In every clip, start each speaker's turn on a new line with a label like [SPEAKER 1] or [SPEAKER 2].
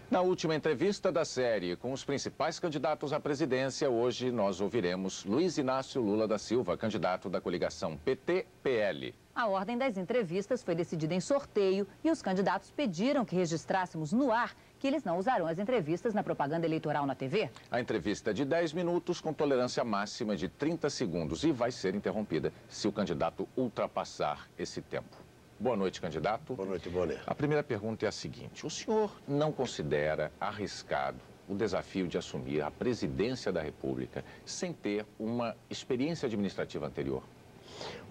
[SPEAKER 1] Na última entrevista da série com os principais candidatos à presidência, hoje nós ouviremos Luiz Inácio Lula da Silva, candidato da coligação PT-PL.
[SPEAKER 2] A ordem das entrevistas foi decidida em sorteio e os candidatos pediram que registrássemos no ar que eles não usarão as entrevistas na propaganda eleitoral na TV.
[SPEAKER 1] A entrevista é de 10 minutos com tolerância máxima de 30 segundos e vai ser interrompida se o candidato ultrapassar esse tempo. Boa noite, candidato.
[SPEAKER 3] Boa noite, Bonner.
[SPEAKER 1] A primeira pergunta é a seguinte: o senhor não considera arriscado o desafio de assumir a presidência da República sem ter uma experiência administrativa anterior?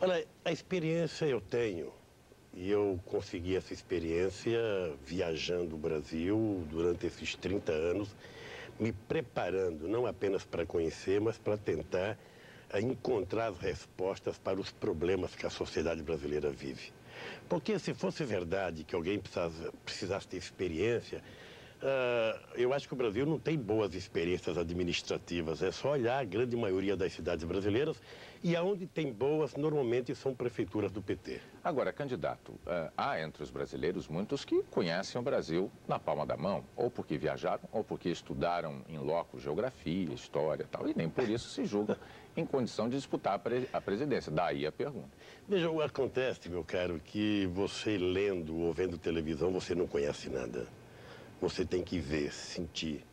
[SPEAKER 3] Olha, a experiência eu tenho. E eu consegui essa experiência viajando o Brasil durante esses 30 anos, me preparando não apenas para conhecer, mas para tentar encontrar as respostas para os problemas que a sociedade brasileira vive. Porque se fosse verdade que alguém precisasse ter experiência, eu acho que o Brasil não tem boas experiências administrativas. É só olhar a grande maioria das cidades brasileiras e aonde tem boas, normalmente são prefeituras do PT.
[SPEAKER 1] Agora, candidato, há entre os brasileiros muitos que conhecem o Brasil na palma da mão, ou porque viajaram, ou porque estudaram em loco geografia, história e tal, e nem por isso se julgam em condição de disputar a presidência. Daí a pergunta.
[SPEAKER 3] Veja, acontece, meu caro, que você lendo ou vendo televisão, você não conhece nada. Você tem que ver, sentir,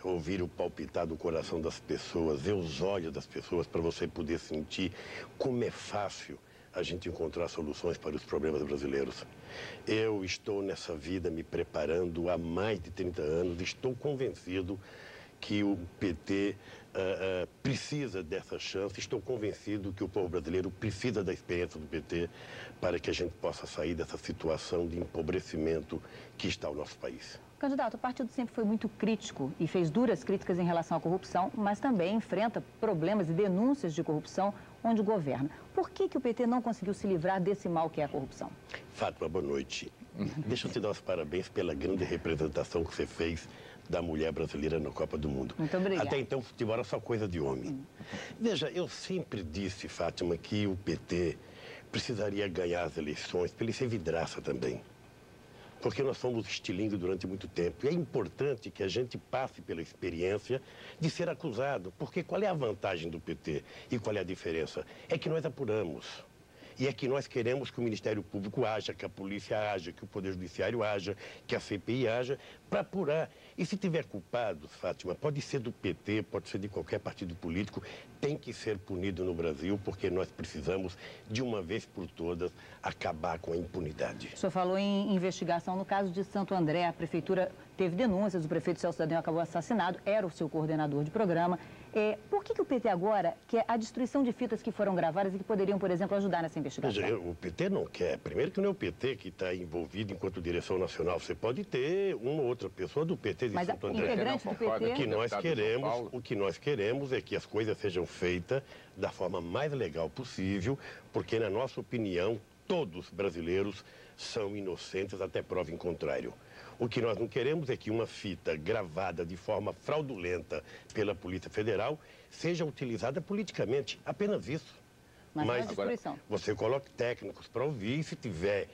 [SPEAKER 3] ouvir o palpitar do coração das pessoas, ver os olhos das pessoas para você poder sentir como é fácil a gente encontrar soluções para os problemas brasileiros. Eu estou nessa vida me preparando há mais de 30 anos, estou convencido que o PT precisa dessa chance. Estou convencido que o povo brasileiro precisa da experiência do PT para que a gente possa sair dessa situação de empobrecimento que está o nosso país.
[SPEAKER 2] Candidato, o partido sempre foi muito crítico e fez duras críticas em relação à corrupção, mas também enfrenta problemas e denúncias de corrupção onde governa. Por que o PT não conseguiu se livrar desse mal que é a corrupção?
[SPEAKER 3] Fátima, boa noite. Deixa eu te dar os parabéns pela grande representação que você fez da mulher brasileira na Copa do Mundo.
[SPEAKER 2] Muito obrigada.
[SPEAKER 3] Até então, futebol era só coisa de homem. Veja, eu sempre disse, Fátima, que o PT precisaria ganhar as eleições para ele ser vidraça também. Porque nós fomos estilingue durante muito tempo. E é importante que a gente passe pela experiência de ser acusado. Porque qual é a vantagem do PT e qual é a diferença? É que nós apuramos. E é que nós queremos que o Ministério Público haja, que a polícia haja, que o Poder Judiciário haja, que a CPI haja, para apurar. E se tiver culpados, Fátima, pode ser do PT, pode ser de qualquer partido político, tem que ser punido no Brasil, porque nós precisamos, de uma vez por todas, acabar com a impunidade.
[SPEAKER 2] O senhor falou em investigação no caso de Santo André. A prefeitura teve denúncias, o prefeito Celso Tadeu acabou assassinado, era o seu coordenador de programa. Por que o PT agora quer a destruição de fitas que foram gravadas e que poderiam, por exemplo, ajudar nessa investigação?
[SPEAKER 3] Veja, o PT não quer. Primeiro que não é o PT que está envolvido enquanto direção nacional. Você pode ter uma ou outra pessoa do PT de
[SPEAKER 2] Mas
[SPEAKER 3] Santo André.
[SPEAKER 2] integrante do PT...
[SPEAKER 3] O que nós queremos é que as coisas sejam feitas da forma mais legal possível, porque, na nossa opinião, todos brasileiros são inocentes até prova em contrário. O que nós não queremos é que uma fita gravada de forma fraudulenta pela Polícia Federal seja utilizada politicamente. Apenas isso.
[SPEAKER 2] Mas agora,
[SPEAKER 3] você coloque técnicos para ouvir, e se tiver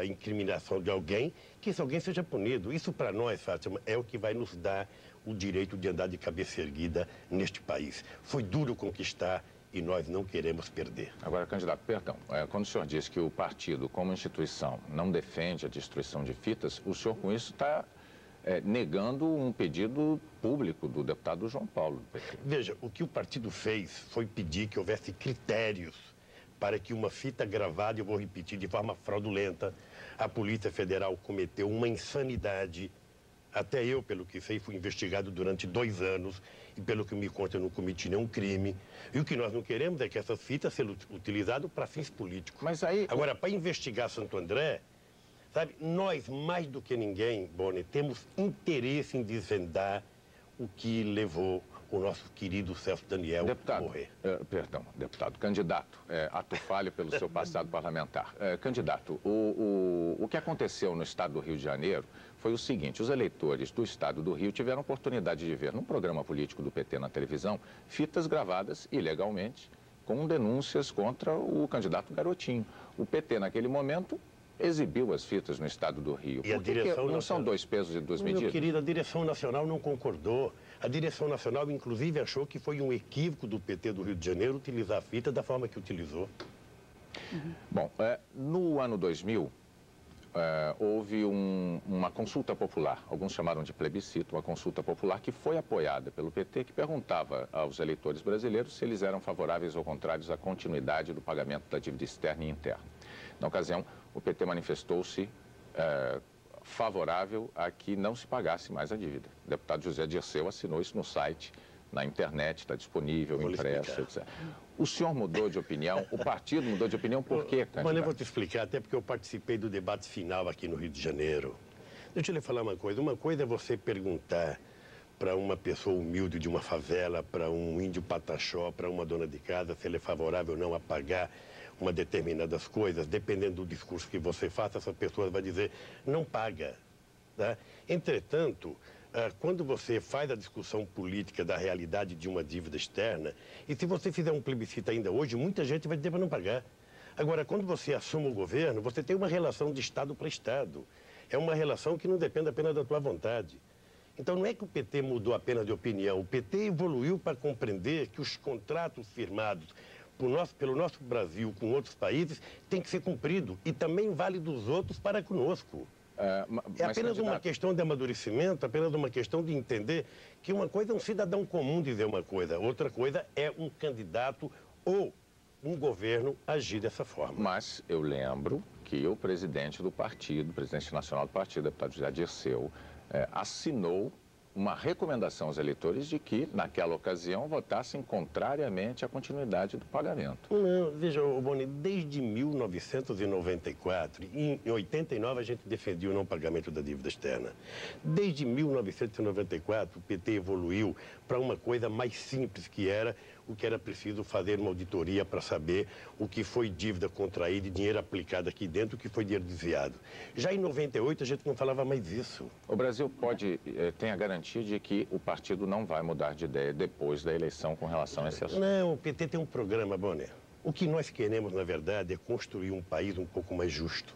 [SPEAKER 3] a incriminação de alguém, que esse alguém seja punido. Isso para nós, Fátima, é o que vai nos dar o direito de andar de cabeça erguida neste país. Foi duro conquistar e nós não queremos perder.
[SPEAKER 1] Agora, candidato, perdão, quando o senhor diz que o partido, como instituição, não defende a destruição de fitas, o senhor com isso está negando um pedido público do deputado João Paulo do PT.
[SPEAKER 3] Veja, o que o partido fez foi pedir que houvesse critérios para que uma fita gravada, eu vou repetir, de forma fraudulenta, a Polícia Federal cometeu uma insanidade. Até eu, pelo que sei, fui investigado durante 2 anos e, pelo que me conta, eu não cometi nenhum crime. E o que nós não queremos é que essas fitas sejam utilizadas para fins políticos.
[SPEAKER 1] Mas aí...
[SPEAKER 3] Agora, para investigar Santo André, sabe, nós, mais do que ninguém, Bonner, temos interesse em desvendar o que levou o nosso querido Celso Daniel a morrer.
[SPEAKER 1] Deputado, candidato, ato falho pelo seu passado parlamentar. Candidato, o que aconteceu no estado do Rio de Janeiro foi o seguinte: os eleitores do estado do Rio tiveram oportunidade de ver num programa político do PT na televisão fitas gravadas ilegalmente com denúncias contra o candidato Garotinho. O PT, naquele momento, exibiu as fitas no estado do Rio.
[SPEAKER 3] E a direção
[SPEAKER 1] não são dois pesos e duas
[SPEAKER 3] medidas?
[SPEAKER 1] medidas?
[SPEAKER 3] Meu querido, a direção nacional não concordou. A direção nacional, inclusive, achou que foi um equívoco do PT do Rio de Janeiro utilizar a fita da forma que utilizou.
[SPEAKER 1] Bom, no ano 2000, houve uma consulta popular, alguns chamaram de plebiscito, uma consulta popular que foi apoiada pelo PT, que perguntava aos eleitores brasileiros se eles eram favoráveis ou contrários à continuidade do pagamento da dívida externa e interna. Na ocasião, o PT manifestou-se favorável a que não se pagasse mais a dívida. O deputado José Dirceu assinou isso no site, na internet, está disponível, impresso, etc. O senhor mudou de opinião? O partido mudou de opinião por quê, candidato?
[SPEAKER 3] Mas eu vou te explicar, até porque eu participei do debate final aqui no Rio de Janeiro. Deixa eu lhe falar uma coisa. Uma coisa é você perguntar para uma pessoa humilde de uma favela, para um índio pataxó, para uma dona de casa, se ele é favorável ou não a pagar uma determinadas coisas, dependendo do discurso que você faça, essa pessoa vai dizer, não paga. Tá? Entretanto, quando você faz a discussão política da realidade de uma dívida externa, e se você fizer um plebiscito ainda hoje, muita gente vai dizer para não pagar. Agora, quando você assume o governo, você tem uma relação de Estado para Estado. É uma relação que não depende apenas da tua vontade. Então, não é que o PT mudou apenas de opinião. O PT evoluiu para compreender que os contratos firmados pelo nosso Brasil com outros países têm que ser cumpridos. E também vale dos outros para conosco. É apenas uma questão de amadurecimento, apenas uma questão de entender que uma coisa é um cidadão comum dizer uma coisa, outra coisa é um candidato ou um governo agir dessa forma.
[SPEAKER 1] Mas eu lembro que o presidente do partido, o presidente nacional do partido, deputado José Dirceu, assinou uma recomendação aos eleitores de que, naquela ocasião, votassem contrariamente à continuidade do pagamento.
[SPEAKER 3] Não, veja, Boni, desde 1994, em 89 a gente defendia o não pagamento da dívida externa. Desde 1994, o PT evoluiu para uma coisa mais simples, que era o que era preciso fazer uma auditoria para saber o que foi dívida contraída e dinheiro aplicado aqui dentro, o que foi dinheiro desviado. Já em 98 a gente não falava mais isso.
[SPEAKER 1] O Brasil tem a garantia de que o partido não vai mudar de ideia depois da eleição com relação a esse assunto?
[SPEAKER 3] Não, o PT tem um programa, Bonner. O que nós queremos, na verdade, é construir um país um pouco mais justo.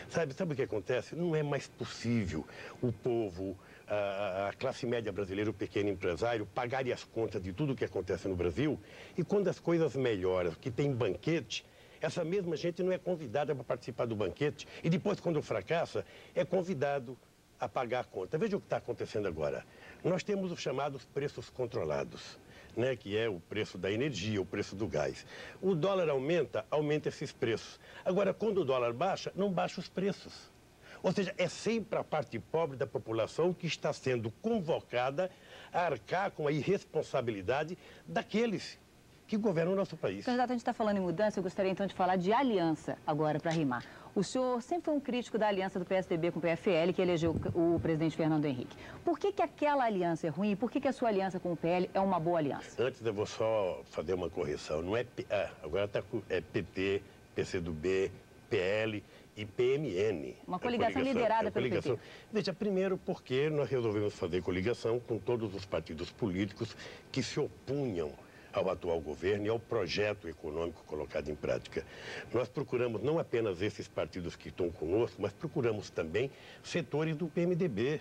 [SPEAKER 3] Sabe o que acontece? Não é mais possível o povo, a classe média brasileira, o pequeno empresário, pagarem as contas de tudo o que acontece no Brasil, e quando as coisas melhoram, que tem banquete, essa mesma gente não é convidada para participar do banquete, e depois, quando fracassa, é convidado a pagar a conta. Veja o que está acontecendo agora. Nós temos os chamados preços controlados, né, que é o preço da energia, o preço do gás. O dólar aumenta esses preços. Agora, quando o dólar baixa, não baixa os preços. Ou seja, é sempre a parte pobre da população que está sendo convocada a arcar com a irresponsabilidade daqueles que governam o nosso país.
[SPEAKER 2] Candidato, a gente está falando em mudança, eu gostaria então de falar de aliança agora, para rimar. O senhor sempre foi um crítico da aliança do PSDB com o PFL, que elegeu o presidente Fernando Henrique. Por que aquela aliança é ruim e por que a sua aliança com o PL é uma boa aliança?
[SPEAKER 3] Antes eu vou só fazer uma correção. Não é agora é PT, PCdoB, PL e PMN.
[SPEAKER 2] Uma coligação liderada pelo PT.
[SPEAKER 3] Veja, primeiro porque nós resolvemos fazer coligação com todos os partidos políticos que se opunham ao atual governo e ao projeto econômico colocado em prática. Nós procuramos não apenas esses partidos que estão conosco, mas procuramos também setores do PMDB,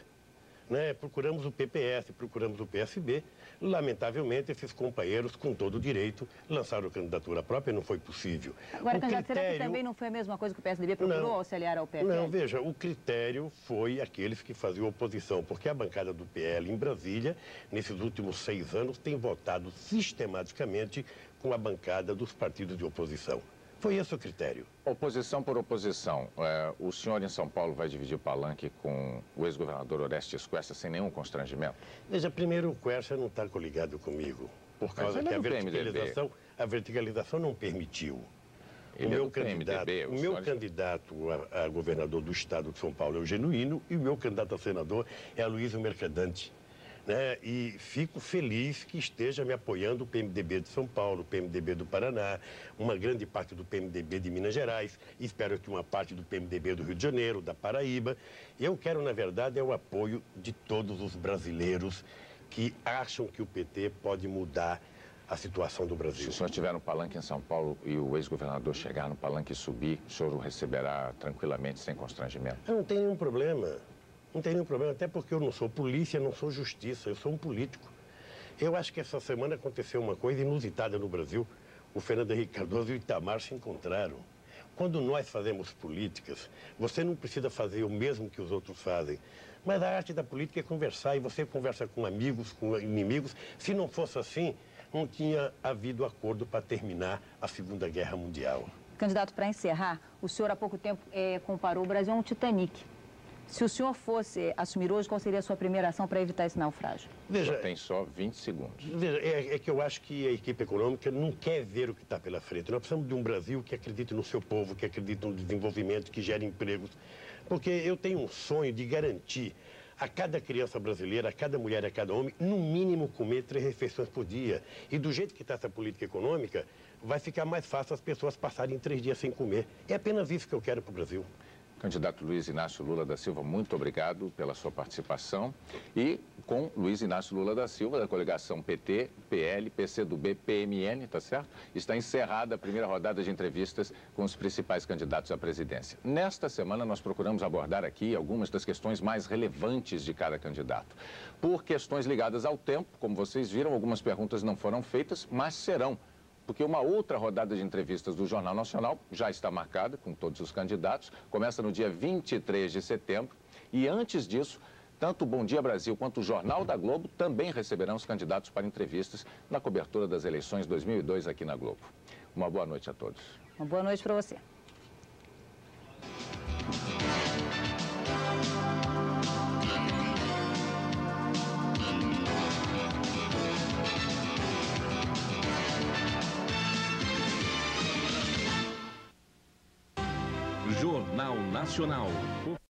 [SPEAKER 3] né? Procuramos o PPS, procuramos o PSB. Lamentavelmente, esses companheiros, com todo o direito, lançaram candidatura própria e não foi possível.
[SPEAKER 2] Agora, candidato, será que também não foi a mesma coisa que o PSDB procurou ao se aliar ao PFL?
[SPEAKER 3] Não, veja, o critério foi aqueles que faziam oposição, porque a bancada do PL em Brasília, nesses últimos 6 anos, tem votado sistematicamente com a bancada dos partidos de oposição. Foi esse o critério.
[SPEAKER 1] Oposição por oposição. O senhor em São Paulo vai dividir o palanque com o ex-governador Orestes Quercia sem nenhum constrangimento?
[SPEAKER 3] Veja, primeiro o Quercia não está coligado comigo, por causa que a verticalização não permitiu. O meu candidato a governador do estado de São Paulo é o Genuíno e o meu candidato a senador é a Luísa Mercadante. Né? E fico feliz que esteja me apoiando o PMDB de São Paulo, o PMDB do Paraná, uma grande parte do PMDB de Minas Gerais, espero que uma parte do PMDB do Rio de Janeiro, da Paraíba. Eu quero, na verdade, o apoio de todos os brasileiros que acham que o PT pode mudar a situação do
[SPEAKER 1] Se
[SPEAKER 3] Brasil.
[SPEAKER 1] o senhor estiver no palanque em São Paulo e o ex-governador chegar no palanque e subir, o senhor o receberá tranquilamente, sem constrangimento?
[SPEAKER 3] Eu não tenho nenhum problema. Não tenho nenhum problema, até porque eu não sou polícia, não sou justiça, eu sou um político. Eu acho que essa semana aconteceu uma coisa inusitada no Brasil. O Fernando Henrique Cardoso e o Itamar se encontraram. Quando nós fazemos políticas, você não precisa fazer o mesmo que os outros fazem. Mas a arte da política é conversar, e você conversa com amigos, com inimigos. Se não fosse assim, não tinha havido acordo para terminar a Segunda Guerra Mundial.
[SPEAKER 2] Candidato, para encerrar, o senhor há pouco tempo comparou o Brasil a um Titanic. Se o senhor fosse assumir hoje, qual seria a sua primeira ação para evitar esse naufrágio?
[SPEAKER 3] Veja,
[SPEAKER 1] Tem só 20 segundos.
[SPEAKER 3] Veja, é que eu acho que a equipe econômica não quer ver o que está pela frente. Nós precisamos de um Brasil que acredite no seu povo, que acredite no desenvolvimento, que gere empregos. Porque eu tenho um sonho de garantir a cada criança brasileira, a cada mulher, a cada homem, no mínimo comer 3 refeições por dia. E do jeito que está essa política econômica, vai ficar mais fácil as pessoas passarem 3 dias sem comer. É apenas isso que eu quero para o Brasil.
[SPEAKER 1] Candidato Luiz Inácio Lula da Silva, muito obrigado pela sua participação. E com Luiz Inácio Lula da Silva, da coligação PT, PL, PCdoB, PMN, tá certo? Está encerrada a primeira rodada de entrevistas com os principais candidatos à presidência. Nesta semana, nós procuramos abordar aqui algumas das questões mais relevantes de cada candidato. Por questões ligadas ao tempo, como vocês viram, algumas perguntas não foram feitas, mas serão. Porque uma outra rodada de entrevistas do Jornal Nacional já está marcada com todos os candidatos, começa no dia 23 de setembro e antes disso, tanto o Bom Dia Brasil quanto o Jornal da Globo também receberão os candidatos para entrevistas na cobertura das eleições 2002 aqui na Globo. Uma boa noite a todos.
[SPEAKER 2] Uma boa noite para você.
[SPEAKER 4] Jornal Nacional.